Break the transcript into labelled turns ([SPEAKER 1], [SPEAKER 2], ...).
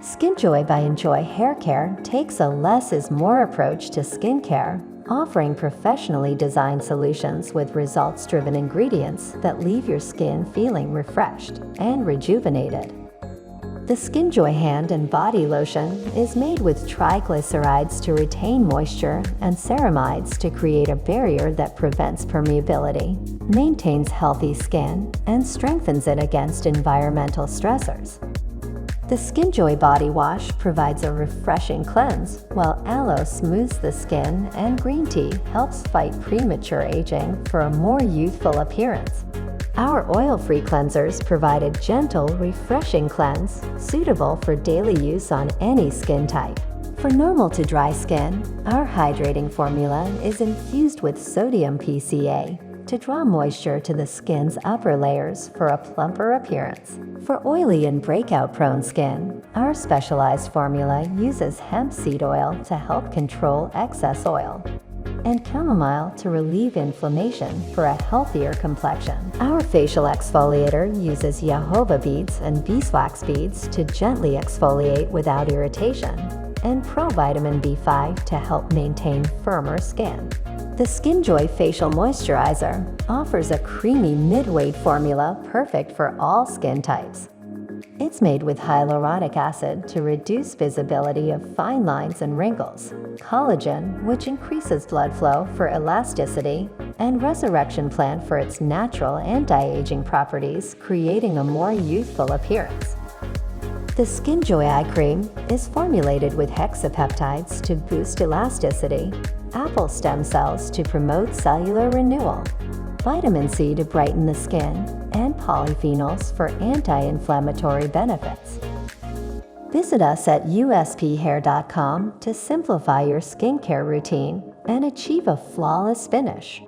[SPEAKER 1] SKINJOY by Enjoy Hair Care takes a less is more approach to skincare, offering professionally designed solutions with results-driven ingredients that leave your skin feeling refreshed and rejuvenated. The SKINJOY Hand and Body Lotion is made with triglycerides to retain moisture and ceramides to create a barrier that prevents permeability, maintains healthy skin, and strengthens it against environmental stressors. The SKINJOY Body Wash provides a refreshing cleanse, while aloe smooths the skin and green tea helps fight premature aging for a more youthful appearance. Our oil-free cleansers provide a gentle, refreshing cleanse suitable for daily use on any skin type. For normal to dry skin, our hydrating formula is infused with sodium PCA to draw moisture to the skin's upper layers for a plumper appearance. For oily and breakout-prone skin, our specialized formula uses hemp seed oil to help control excess oil, and chamomile to relieve inflammation for a healthier complexion. Our facial exfoliator uses jojoba beads and beeswax beads to gently exfoliate without irritation, and provitamin B5 to help maintain firmer skin. The SKINJOY Facial Moisturizer offers a creamy mid-weight formula perfect for all skin types. It's made with hyaluronic acid to reduce visibility of fine lines and wrinkles, collagen, which increases blood flow for elasticity, and resurrection plant for its natural anti-aging properties, creating a more youthful appearance. The SKINJOY Eye Cream is formulated with hexapeptides to boost elasticity, apple stem cells to promote cellular renewal, vitamin C to brighten the skin, and polyphenols for anti-inflammatory benefits. Visit us at usphair.com to simplify your skincare routine and achieve a flawless finish.